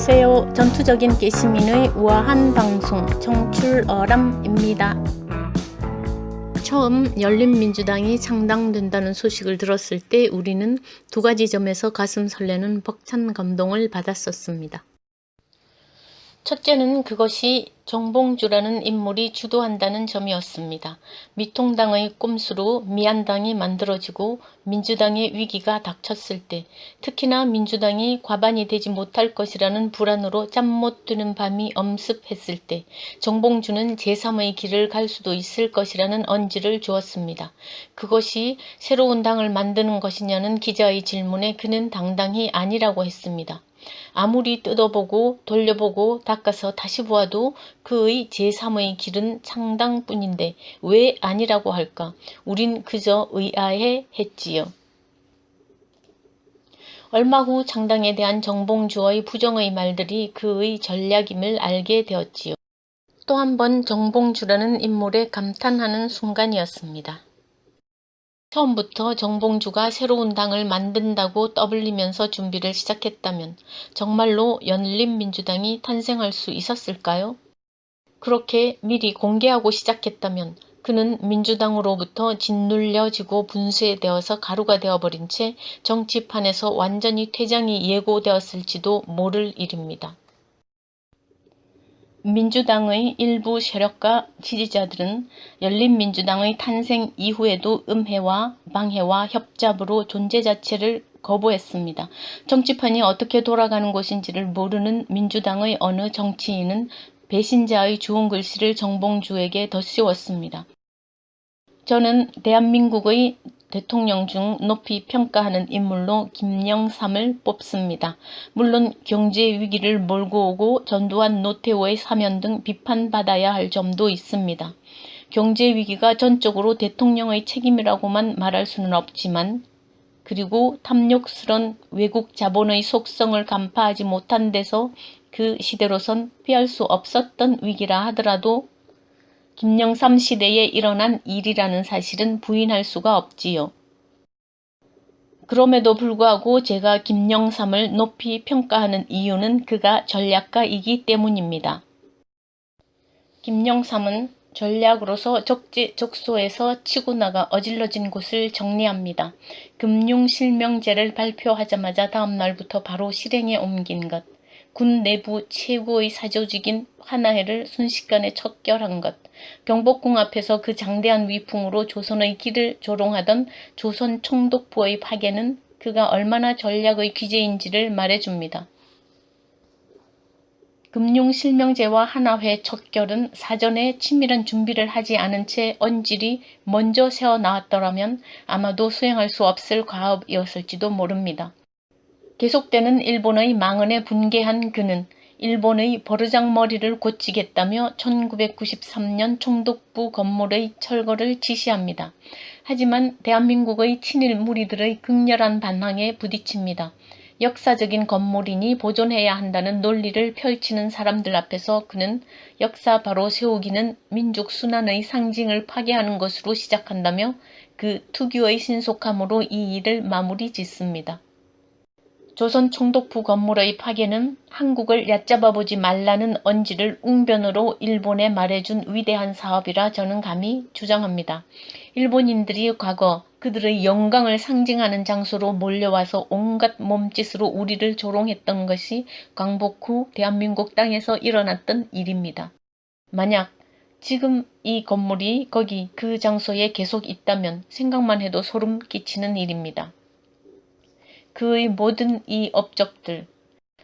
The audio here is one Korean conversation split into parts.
안녕하세요. 전투적인 깨시민의 우아한 방송 청출어람입니다. 처음 열린민주당이 창당된다는 소식을 들었을 때 우리는 두 가지 점에서 가슴 설레는 벅찬 감동을 받았었습니다. 첫째는 그것이 정봉주라는 인물이 주도한다는 점이었습니다. 미통당의 꼼수로 미안당이 만들어지고 민주당의 위기가 닥쳤을 때, 특히나 민주당이 과반이 되지 못할 것이라는 불안으로 잠 못 드는 밤이 엄습했을 때 정봉주는 제3의 길을 갈 수도 있을 것이라는 언지를 주었습니다. 그것이 새로운 당을 만드는 것이냐는 기자의 질문에 그는 당당히 아니라고 했습니다. 아무리 뜯어보고 돌려보고 닦아서 다시 보아도 그의 제3의 길은 창당뿐인데 왜 아니라고 할까? 우린 그저 의아해 했지요. 얼마 후 창당에 대한 정봉주의 부정의 말들이 그의 전략임을 알게 되었지요. 또 한 번 정봉주라는 인물에 감탄하는 순간이었습니다. 처음부터 정봉주가 새로운 당을 만든다고 떠벌리면서 준비를 시작했다면 정말로 열린민주당이 탄생할 수 있었을까요? 그렇게 미리 공개하고 시작했다면 그는 민주당으로부터 짓눌려지고 분쇄되어서 가루가 되어버린 채 정치판에서 완전히 퇴장이 예고되었을지도 모를 일입니다. 민주당의 일부 세력과 지지자들은 열린민주당의 탄생 이후에도 음해와 방해와 협잡으로 존재 자체를 거부했습니다. 정치판이 어떻게 돌아가는 곳인지를 모르는 민주당의 어느 정치인은 배신자의 주운 글씨를 정봉주에게 덧씌웠습니다. 저는 대한민국의 대통령 중 높이 평가하는 인물로 김영삼을 뽑습니다. 물론 경제 위기를 몰고 오고 전두환 노태우의 사면 등 비판받아야 할 점도 있습니다. 경제 위기가 전적으로 대통령의 책임이라고만 말할 수는 없지만, 그리고 탐욕스런 외국 자본의 속성을 간파하지 못한 데서 그 시대로선 피할 수 없었던 위기라 하더라도 김영삼 시대에 일어난 일이라는 사실은 부인할 수가 없지요. 그럼에도 불구하고 제가 김영삼을 높이 평가하는 이유는 그가 전략가이기 때문입니다. 김영삼은 전략으로서 적재적소에서 치고 나가 어질러진 곳을 정리합니다. 금융실명제를 발표하자마자 다음 날부터 바로 실행에 옮긴 것, 군 내부 최고의 사조직인 하나회를 순식간에 척결한 것, 경복궁 앞에서 그 장대한 위풍으로 조선의 길을 조롱하던 조선 총독부의 파괴는 그가 얼마나 전략의 귀재인지를 말해줍니다. 금융실명제와 하나회 척결은 사전에 치밀한 준비를 하지 않은 채 언질이 먼저 새어나왔더라면 아마도 수행할 수 없을 과업이었을지도 모릅니다. 계속되는 일본의 망언에 분개한 그는 일본의 버르장머리를 고치겠다며 1993년 총독부 건물의 철거를 지시합니다. 하지만 대한민국의 친일 무리들의 극렬한 반항에 부딪힙니다. 역사적인 건물이니 보존해야 한다는 논리를 펼치는 사람들 앞에서 그는 역사 바로 세우기는 민족 순환의 상징을 파괴하는 것으로 시작한다며 그 특유의 신속함으로 이 일을 마무리 짓습니다. 조선 총독부 건물의 파괴는 한국을 얕잡아보지 말라는 언지를 웅변으로 일본에 말해준 위대한 사업이라 저는 감히 주장합니다. 일본인들이 과거 그들의 영광을 상징하는 장소로 몰려와서 온갖 몸짓으로 우리를 조롱했던 것이 광복 후 대한민국 땅에서 일어났던 일입니다. 만약 지금 이 건물이 거기 그 장소에 계속 있다면 생각만 해도 소름 끼치는 일입니다. 그의 모든 이 업적들,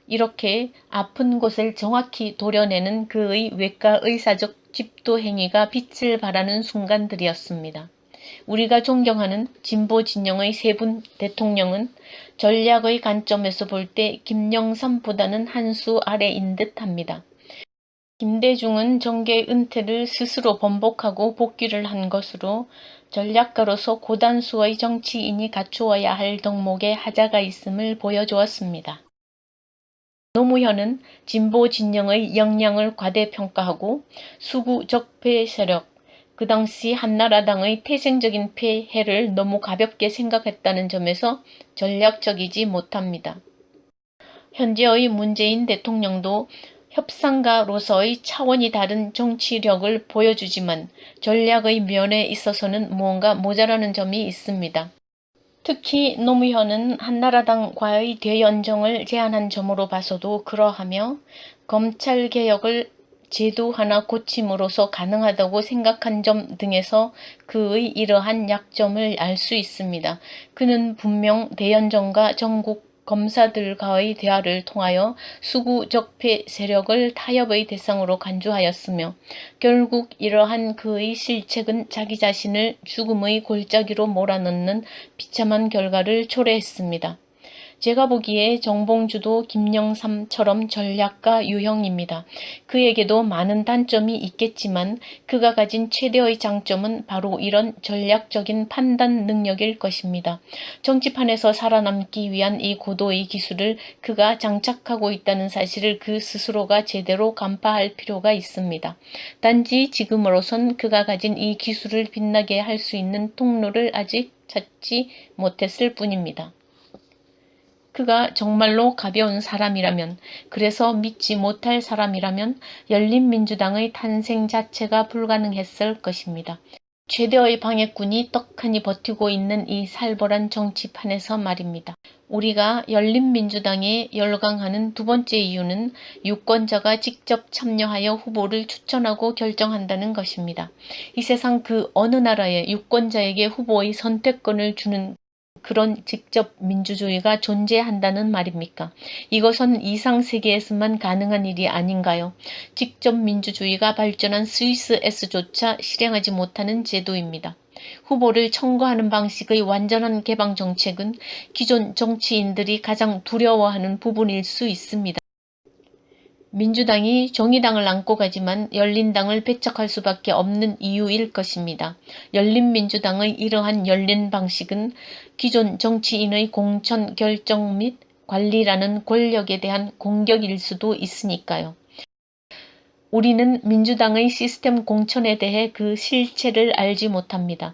이렇게 아픈 곳을 정확히 도려내는 그의 외과 의사적 집도 행위가 빛을 발하는 순간들이었습니다. 우리가 존경하는 진보 진영의 세 분 대통령은 전략의 관점에서 볼 때 김영삼보다는 한 수 아래인 듯합니다. 김대중은 정계 은퇴를 스스로 번복하고 복귀를 한 것으로 전략가로서 고단수의 정치인이 갖추어야 할 덕목에 하자가 있음을 보여주었습니다. 노무현은 진보 진영의 역량을 과대평가하고 수구 적폐 세력, 그 당시 한나라당의 태생적인 폐해를 너무 가볍게 생각했다는 점에서 전략적이지 못합니다. 현재의 문재인 대통령도 협상가로서의 차원이 다른 정치력을 보여주지만 전략의 면에 있어서는 무언가 모자라는 점이 있습니다. 특히 노무현은 한나라당과의 대연정을 제안한 점으로 봐서도 그러하며 검찰개혁을 제도 하나 고침으로써 가능하다고 생각한 점 등에서 그의 이러한 약점을 알 수 있습니다. 그는 분명 대연정과 전국 검사들과의 대화를 통하여 수구적폐 세력을 타협의 대상으로 간주하였으며 결국 이러한 그의 실책은 자기 자신을 죽음의 골짜기로 몰아넣는 비참한 결과를 초래했습니다. 제가 보기에 정봉주도 김영삼처럼 전략가 유형입니다. 그에게도 많은 단점이 있겠지만 그가 가진 최대의 장점은 바로 이런 전략적인 판단 능력일 것입니다. 정치판에서 살아남기 위한 이 고도의 기술을 그가 장착하고 있다는 사실을 그 스스로가 제대로 간파할 필요가 있습니다. 단지 지금으로선 그가 가진 이 기술을 빛나게 할 수 있는 통로를 아직 찾지 못했을 뿐입니다. 그가 정말로 가벼운 사람이라면, 그래서 믿지 못할 사람이라면 열린민주당의 탄생 자체가 불가능했을 것입니다. 최대의 방해꾼이 떡하니 버티고 있는 이 살벌한 정치판에서 말입니다. 우리가 열린민주당에 열광하는 두 번째 이유는 유권자가 직접 참여하여 후보를 추천하고 결정한다는 것입니다. 이 세상 그 어느 나라에 유권자에게 후보의 선택권을 주는 그런 직접 민주주의가 존재한다는 말입니까? 이것은 이상세계에서만 가능한 일이 아닌가요? 직접 민주주의가 발전한 스위스에서조차 실행하지 못하는 제도입니다. 후보를 청구하는 방식의 완전한 개방 정책은 기존 정치인들이 가장 두려워하는 부분일 수 있습니다. 민주당이 정의당을 안고 가지만 열린당을 배척할 수밖에 없는 이유일 것입니다. 열린민주당의 이러한 열린 방식은 기존 정치인의 공천 결정 및 관리라는 권력에 대한 공격일 수도 있으니까요. 우리는 민주당의 시스템 공천에 대해 그 실체를 알지 못합니다.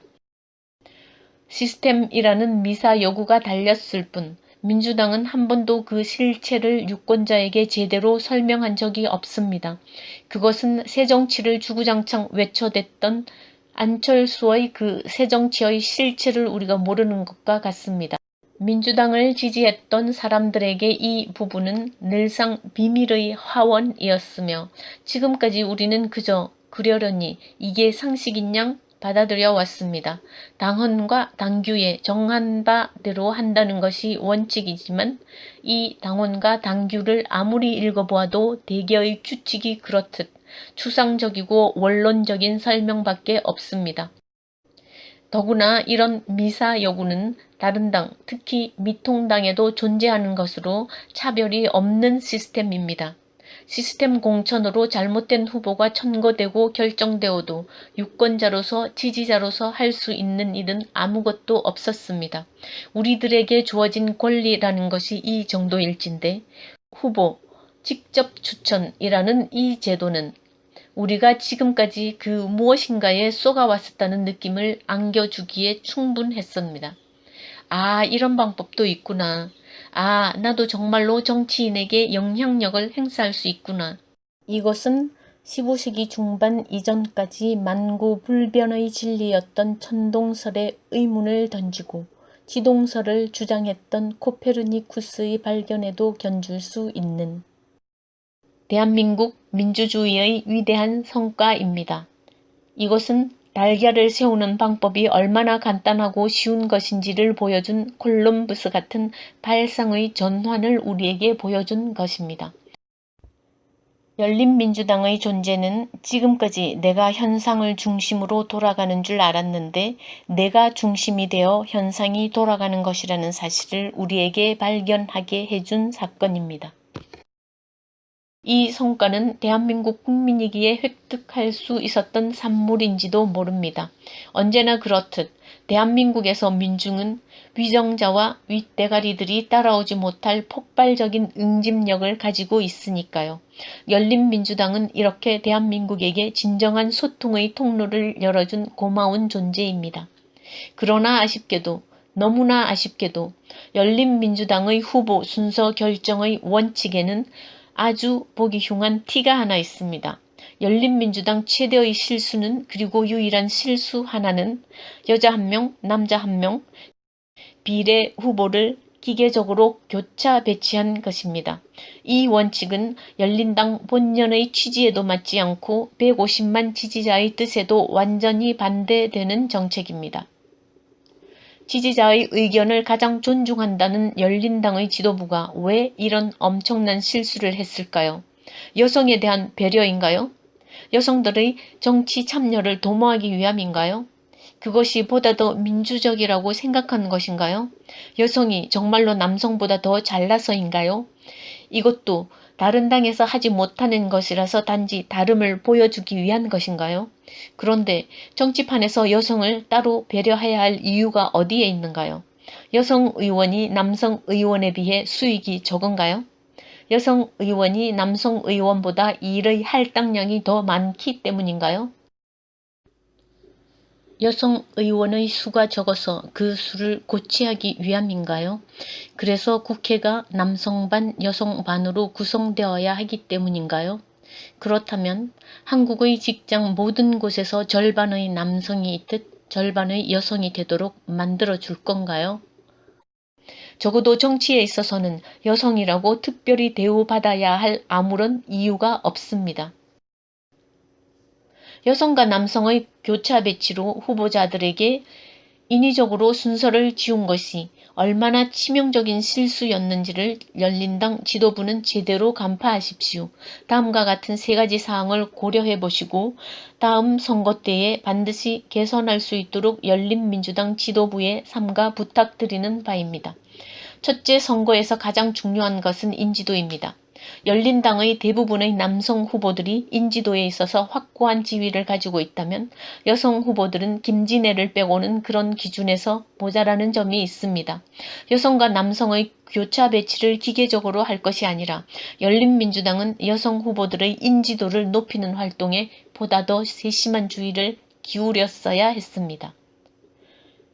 시스템이라는 미사 여구가 달렸을 뿐 민주당은 한 번도 그 실체를 유권자에게 제대로 설명한 적이 없습니다. 그것은 새정치를 주구장창 외쳐댔던 안철수의 그 새정치의 실체를 우리가 모르는 것과 같습니다. 민주당을 지지했던 사람들에게 이 부분은 늘상 비밀의 화원이었으며 지금까지 우리는 그저 그러려니 이게 상식인 양 받아들여 왔습니다. 당헌과 당규에 정한 바대로 한다는 것이 원칙이지만 이 당헌과 당규를 아무리 읽어보아도 대개의 규칙이 그렇듯 추상적이고 원론적인 설명밖에 없습니다. 더구나 이런 미사 여구는 다른 당, 특히 미통당에도 존재하는 것으로 차별이 없는 시스템입니다. 시스템 공천으로 잘못된 후보가 천거되고 결정되어도 유권자로서 지지자로서 할 수 있는 일은 아무것도 없었습니다. 우리들에게 주어진 권리라는 것이 이 정도일진데 후보, 직접 추천이라는 이 제도는 우리가 지금까지 그 무엇인가에 쏘가왔었다는 느낌을 안겨주기에 충분했습니다. 아, 이런 방법도 있구나. 아, 나도 정말로 정치인에게 영향력을 행사할 수 있구나. 이것은 15세기 중반 이전까지 만고불변의 진리였던 천동설의 의문을 던지고 지동설을 주장했던 코페르니쿠스의 발견에도 견줄 수 있는 대한민국 민주주의의 위대한 성과입니다. 이것은 달걀을 세우는 방법이 얼마나 간단하고 쉬운 것인지를 보여준 콜럼버스 같은 발상의 전환을 우리에게 보여준 것입니다. 열린민주당의 존재는 지금까지 내가 현상을 중심으로 돌아가는 줄 알았는데 내가 중심이 되어 현상이 돌아가는 것이라는 사실을 우리에게 발견하게 해준 사건입니다. 이 성과는 대한민국 국민이기에 획득할 수 있었던 산물인지도 모릅니다. 언제나 그렇듯 대한민국에서 민중은 위정자와 윗대가리들이 따라오지 못할 폭발적인 응집력을 가지고 있으니까요. 열린민주당은 이렇게 대한민국에게 진정한 소통의 통로를 열어준 고마운 존재입니다. 그러나 아쉽게도 너무나 아쉽게도 열린민주당의 후보 순서 결정의 원칙에는 아주 보기 흉한 티가 하나 있습니다. 열린민주당 최대의 실수는, 그리고 유일한 실수 하나는, 여자 1명, 남자 1명 비례 후보를 기계적으로 교차 배치한 것입니다. 이 원칙은 열린당 본연의 취지에도 맞지 않고 150만 지지자의 뜻에도 완전히 반대되는 정책입니다. 지지자의 의견을 가장 존중한다는 열린당의 지도부가 왜 이런 엄청난 실수를 했을까요? 여성에 대한 배려인가요? 여성들의 정치 참여를 도모하기 위함인가요? 그것이 보다 더 민주적이라고 생각하는 것인가요? 여성이 정말로 남성보다 더 잘나서인가요? 이것도 다른 당에서 하지 못하는 것이라서 단지 다름을 보여주기 위한 것인가요? 그런데 정치판에서 여성을 따로 배려해야 할 이유가 어디에 있는가요? 여성 의원이 남성 의원에 비해 수익이 적은가요? 여성 의원이 남성 의원보다 일의 할당량이 더 많기 때문인가요? 여성 의원의 수가 적어서 그 수를 고취하기 위함인가요? 그래서 국회가 남성 반 여성 반으로 구성되어야 하기 때문인가요? 그렇다면 한국의 직장 모든 곳에서 절반의 남성이 있듯 절반의 여성이 되도록 만들어 줄 건가요? 적어도 정치에 있어서는 여성이라고 특별히 대우받아야 할 아무런 이유가 없습니다. 여성과 남성의 교차 배치로 후보자들에게 인위적으로 순서를 지운 것이 얼마나 치명적인 실수였는지를 열린당 지도부는 제대로 간파하십시오. 다음과 같은 3가지 사항을 고려해 보시고 다음 선거 때에 반드시 개선할 수 있도록 열린민주당 지도부에 삼가 부탁드리는 바입니다. 첫째, 선거에서 가장 중요한 것은 인지도입니다. 열린당의 대부분의 남성 후보들이 인지도에 있어서 확고한 지위를 가지고 있다면 여성 후보들은 김진애를 빼고는 그런 기준에서 모자라는 점이 있습니다. 여성과 남성의 교차 배치를 기계적으로 할 것이 아니라 열린민주당은 여성 후보들의 인지도를 높이는 활동에 보다 더 세심한 주의를 기울였어야 했습니다.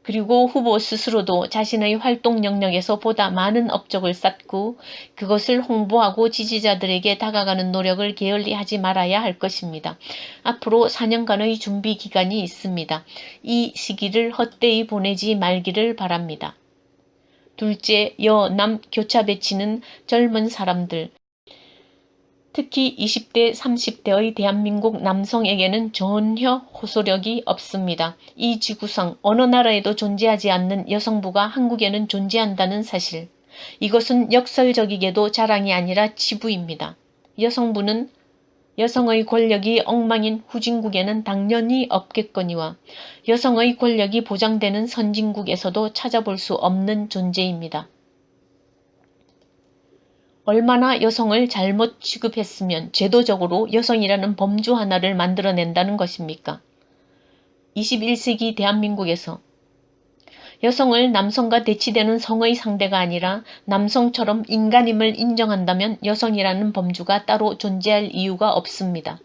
그리고 후보 스스로도 자신의 활동 영역에서 보다 많은 업적을 쌓고 그것을 홍보하고 지지자들에게 다가가는 노력을 게을리 하지 말아야 할 것입니다. 앞으로 4년간의 준비 기간이 있습니다. 이 시기를 헛되이 보내지 말기를 바랍니다. 둘째, 여남 교차 배치는 젊은 사람들, 특히 20대, 30대의 대한민국 남성에게는 전혀 호소력이 없습니다. 이 지구상 어느 나라에도 존재하지 않는 여성부가 한국에는 존재한다는 사실. 이것은 역설적이게도 자랑이 아니라 치부입니다. 여성부는 여성의 권력이 엉망인 후진국에는 당연히 없겠거니와 여성의 권력이 보장되는 선진국에서도 찾아볼 수 없는 존재입니다. 얼마나 여성을 잘못 취급했으면 제도적으로 여성이라는 범주 하나를 만들어낸다는 것입니까? 21세기 대한민국에서 여성을 남성과 대치되는 성의 상대가 아니라 남성처럼 인간임을 인정한다면 여성이라는 범주가 따로 존재할 이유가 없습니다.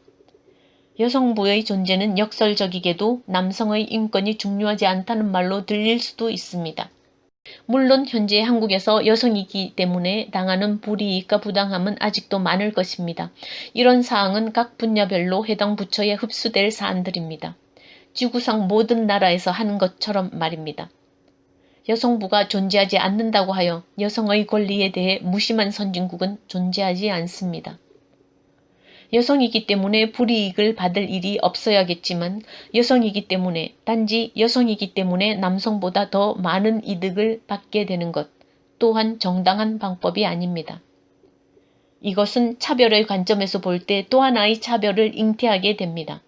여성부의 존재는 역설적이게도 남성의 인권이 중요하지 않다는 말로 들릴 수도 있습니다. 물론 현재 한국에서 여성이기 때문에 당하는 불이익과 부당함은 아직도 많을 것입니다. 이런 사항은 각 분야별로 해당 부처에 흡수될 사안들입니다. 지구상 모든 나라에서 하는 것처럼 말입니다. 여성부가 존재하지 않는다고 하여 여성의 권리에 대해 무심한 선진국은 존재하지 않습니다. 여성이기 때문에 불이익을 받을 일이 없어야겠지만 여성이기 때문에, 단지 여성이기 때문에 남성보다 더 많은 이득을 받게 되는 것 또한 정당한 방법이 아닙니다. 이것은 차별의 관점에서 볼 때 또 하나의 차별을 잉태하게 됩니다.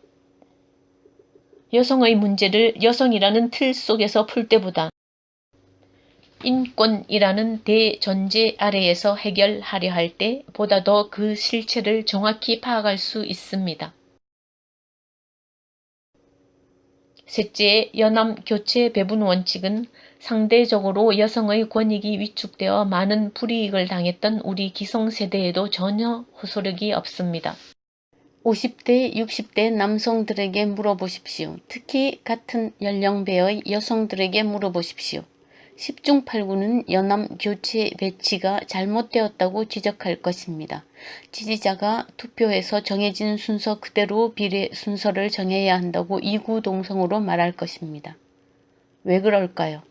여성의 문제를 여성이라는 틀 속에서 풀 때보다 인권이라는 대전제 아래에서 해결하려 할 때 보다 더 그 실체를 정확히 파악할 수 있습니다. 셋째, 여남 교체 배분 원칙은 상대적으로 여성의 권익이 위축되어 많은 불이익을 당했던 우리 기성세대에도 전혀 호소력이 없습니다. 50대, 60대 남성들에게 물어보십시오. 특히 같은 연령대의 여성들에게 물어보십시오. 10중 8구는 연합 교체 배치가 잘못되었다고 지적할 것입니다. 지지자가 투표에서 정해진 순서 그대로 비례 순서를 정해야 한다고 이구동성으로 말할 것입니다. 왜 그럴까요?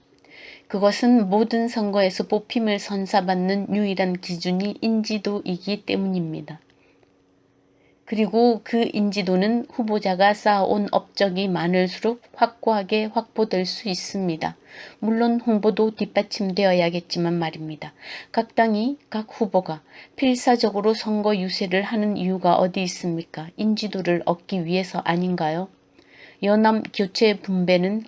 그것은 모든 선거에서 뽑힘을 선사받는 유일한 기준이 인지도이기 때문입니다. 그리고 그 인지도는 후보자가 쌓아온 업적이 많을수록 확고하게 확보될 수 있습니다. 물론 홍보도 뒷받침되어야겠지만 말입니다. 각 당이, 각 후보가 필사적으로 선거 유세를 하는 이유가 어디 있습니까? 인지도를 얻기 위해서 아닌가요? 연합 교체 분배는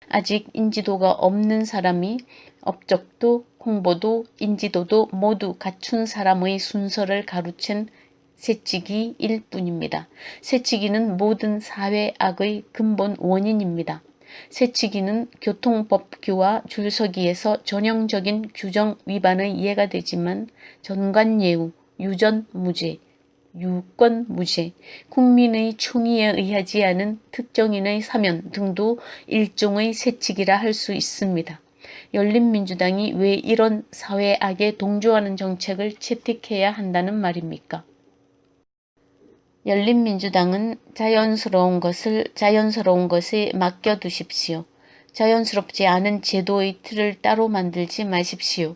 아직 인지도가 없는 사람이 업적도 홍보도 인지도도 모두 갖춘 사람의 순서를 가로챈 새치기일 뿐입니다. 새치기는 모든 사회 악의 근본 원인입니다. 새치기는 교통법규와 줄서기에서 전형적인 규정 위반의 예가 되지만 전관예우, 유전무죄, 유권무죄, 국민의 총의에 의하지 않은 특정인의 사면 등도 일종의 새치기라 할 수 있습니다. 열린민주당이 왜 이런 사회악에 동조하는 정책을 채택해야 한다는 말입니까? 열린민주당은 자연스러운 것을 자연스러운 것에 맡겨두십시오. 자연스럽지 않은 제도의 틀을 따로 만들지 마십시오.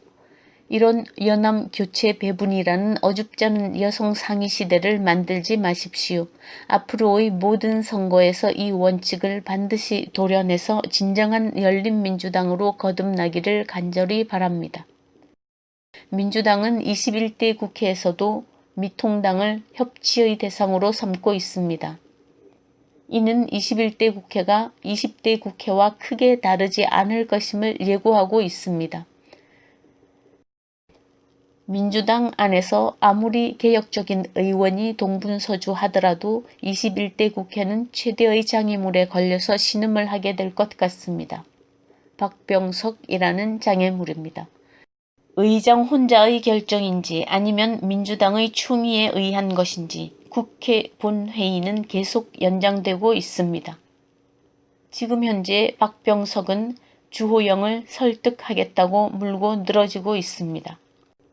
이런 연합 교체 배분이라는 어줍지 않은 여성 상위 시대를 만들지 마십시오. 앞으로의 모든 선거에서 이 원칙을 반드시 도려내서 진정한 열린민주당으로 거듭나기를 간절히 바랍니다. 민주당은 21대 국회에서도 미통당을 협치의 대상으로 삼고 있습니다. 이는 21대 국회가 20대 국회와 크게 다르지 않을 것임을 예고하고 있습니다. 민주당 안에서 아무리 개혁적인 의원이 동분서주하더라도 21대 국회는 최대의 장애물에 걸려서 신음을 하게 될 것 같습니다. 박병석이라는 장애물입니다. 의장 혼자의 결정인지 아니면 민주당의 충의에 의한 것인지 국회 본회의는 계속 연장되고 있습니다. 지금 현재 박병석은 주호영을 설득하겠다고 물고 늘어지고 있습니다.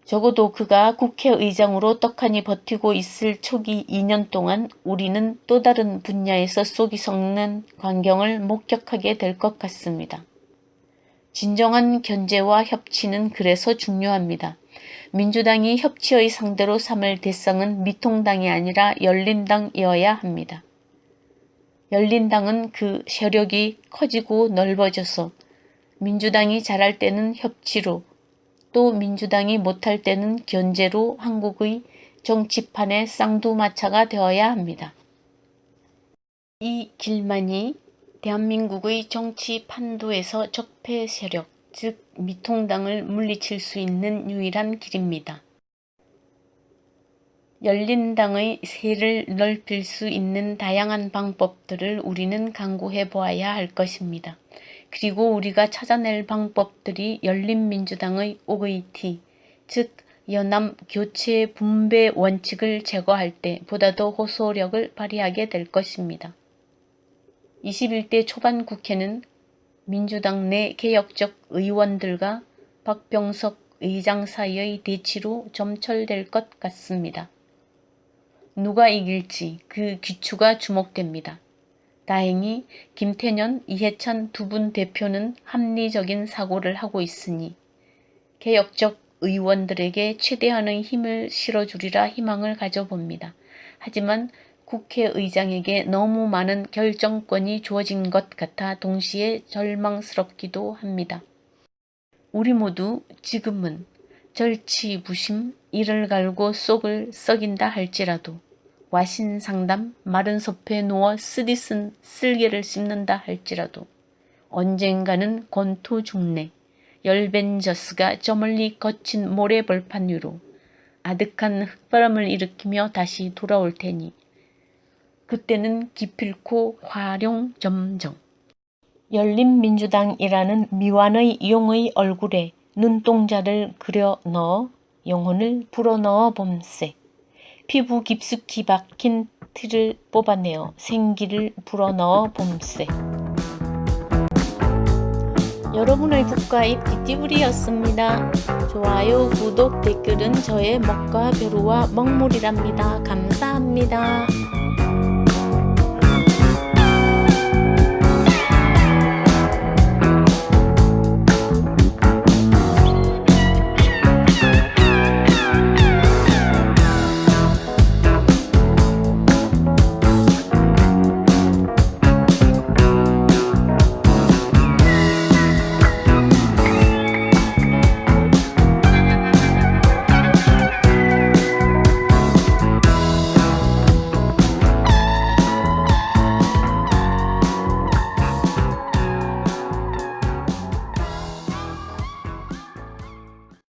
적어도 그가 국회의장으로 떡하니 버티고 있을 초기 2년 동안 우리는 또 다른 분야에서 쏙이 썩는 광경을 목격하게 될 것 같습니다. 진정한 견제와 협치는 그래서 중요합니다. 민주당이 협치의 상대로 삼을 대상은 미통당이 아니라 열린당이어야 합니다. 열린당은 그 세력이 커지고 넓어져서 민주당이 잘할 때는 협치로 또 민주당이 못할 때는 견제로 한국의 정치판의 쌍두마차가 되어야 합니다. 이 길만이 대한민국의 정치 판도에서 적폐 세력, 즉 미통당을 물리칠 수 있는 유일한 길입니다. 열린당의 세를 넓힐 수 있는 다양한 방법들을 우리는 강구해 보아야 할 것입니다. 그리고 우리가 찾아낼 방법들이 열린민주당의 OVT, 즉 연합 교체 분배 원칙을 제거할 때 보다 더 호소력을 발휘하게 될 것입니다. 21대 초반 국회는 민주당 내 개혁적 의원들과 박병석 의장 사이의 대치로 점철될 것 같습니다. 누가 이길지 그 귀추가 주목됩니다. 다행히 김태년, 이해찬 두 분 대표는 합리적인 사고를 하고 있으니 개혁적 의원들에게 최대한의 힘을 실어주리라 희망을 가져봅니다. 하지만 국회의장에게 너무 많은 결정권이 주어진 것 같아 동시에 절망스럽기도 합니다. 우리 모두 지금은 절치부심, 이를 갈고 쏙을 썩인다 할지라도 와신상담, 마른 섭에 누워 쓰디쓴 쓸개를 씹는다 할지라도 언젠가는 권투중래, 열벤저스가 저 멀리 거친 모래벌판 위로 아득한 흙바람을 일으키며 다시 돌아올 테니 그때는 기필코 화룡점정. 열린민주당이라는 미완의 용의 얼굴에 눈동자를 그려 넣어 영혼을 불어넣어 봄세. 피부 깊숙이 박힌 틀을 뽑아내어 생기를 불어넣어 봄세. 여러분 여러분의 국가의 띠띠부리였습니다. 좋아요, 구독, 댓글은 저의 먹과 벼루와 먹물이랍니다. 감사합니다.